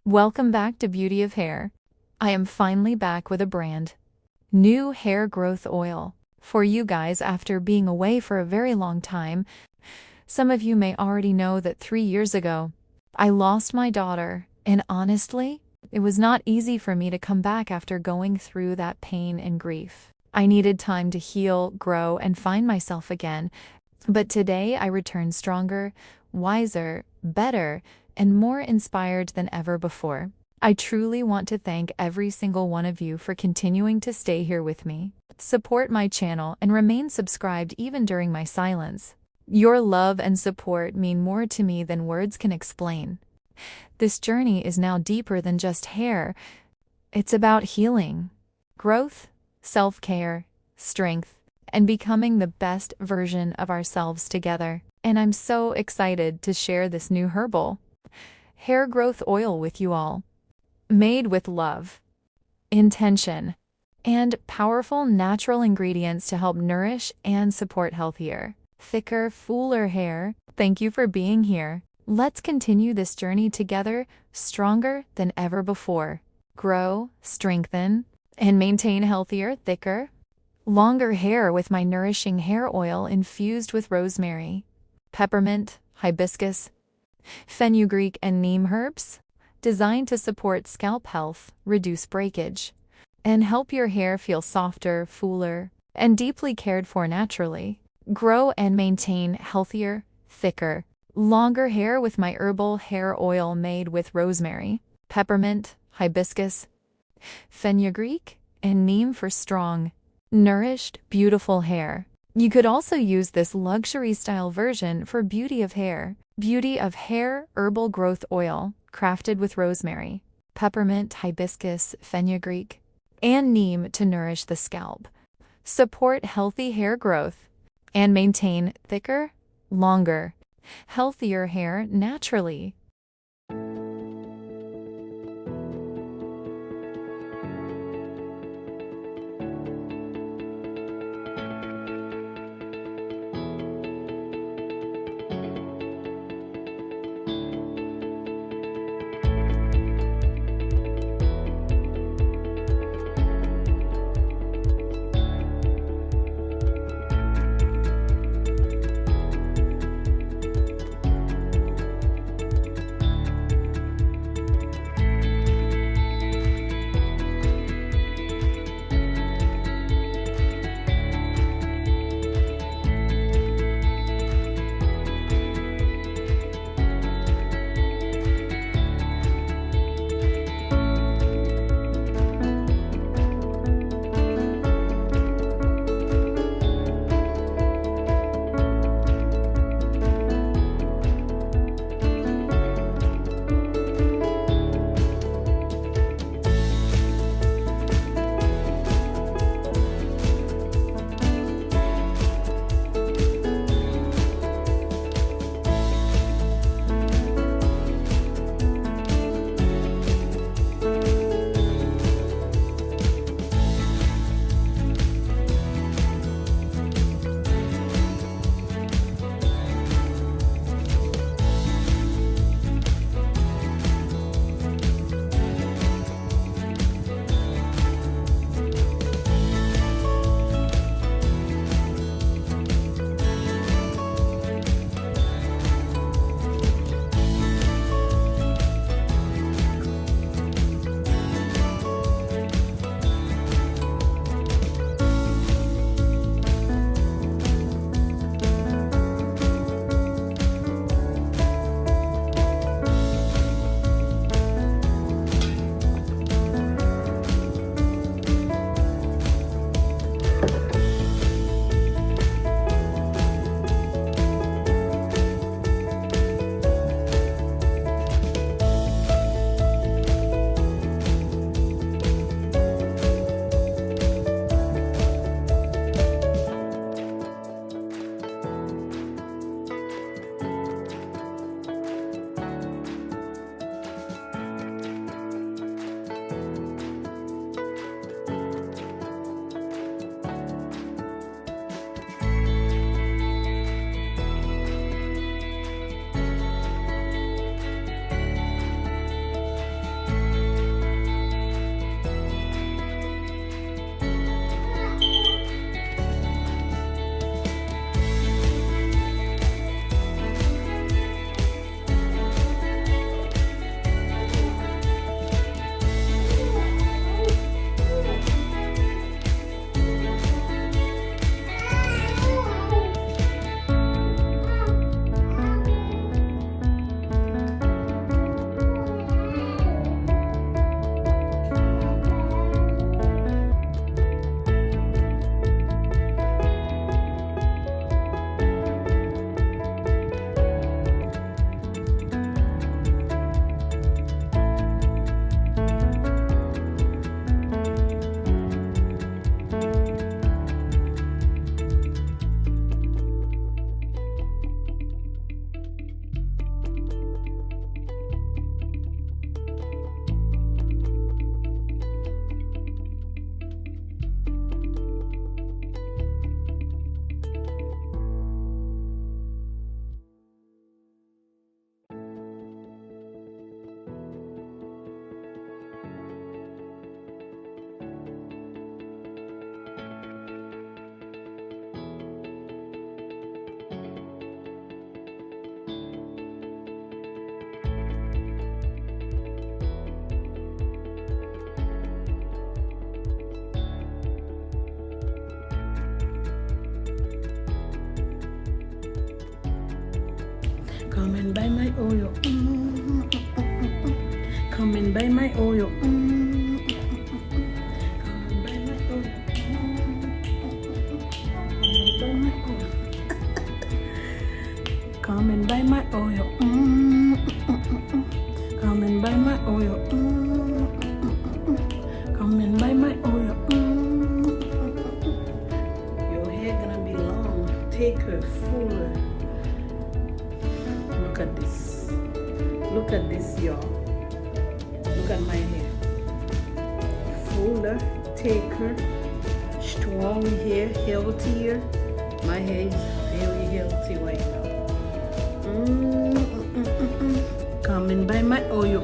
Welcome back to Beauty of Hair. I am finally back with a brand new hair growth oil for you guys after being away for a very long time. Some of you may already know that 3 years ago, I lost my daughter, and honestly, it was not easy for me to come back after going through that pain and grief. I needed time to heal, grow, and find myself again. But today I return stronger, wiser, better, and more inspired than ever before. I truly want to thank every single one of you for continuing to stay here with me, support my channel, and remain subscribed even during my silence. Your love and support mean more to me than words can explain. This journey is now deeper than just hair. It's about healing, growth, self-care, strength, and becoming the best version of ourselves together. And I'm so excited to share this new herbal hair growth oil with you all. Made with love, intention, and powerful natural ingredients to help nourish and support healthier, thicker, fuller hair. Thank you for being here. Let's continue this journey together, stronger than ever before. Grow, strengthen, and maintain healthier, thicker, longer hair with my nourishing hair oil infused with rosemary, peppermint, hibiscus, fenugreek, and neem herbs, designed to support scalp health, reduce breakage, and help your hair feel softer, fuller, and deeply cared for naturally. Grow and maintain healthier, thicker, longer hair with my herbal hair oil made with rosemary, peppermint, hibiscus, fenugreek, and neem for strong, nourished, beautiful hair. You could also use this luxury-style version for Beauty of Hair. Beauty of Hair Herbal Growth Oil, crafted with rosemary, peppermint, hibiscus, fenugreek, and neem to nourish the scalp, support healthy hair growth, and maintain thicker, longer, healthier hair naturally. Come and buy my oil. Come and buy my oil. Come and buy my oil. Come and buy my oil. Come and buy my oil. Your hair gonna be long. Take her fuller. Look at this. Look at this, y'all. Look at my hair. Fuller. Take her. Strong hair. Healthier. My hair is very healthy right now. Come and buy my oil.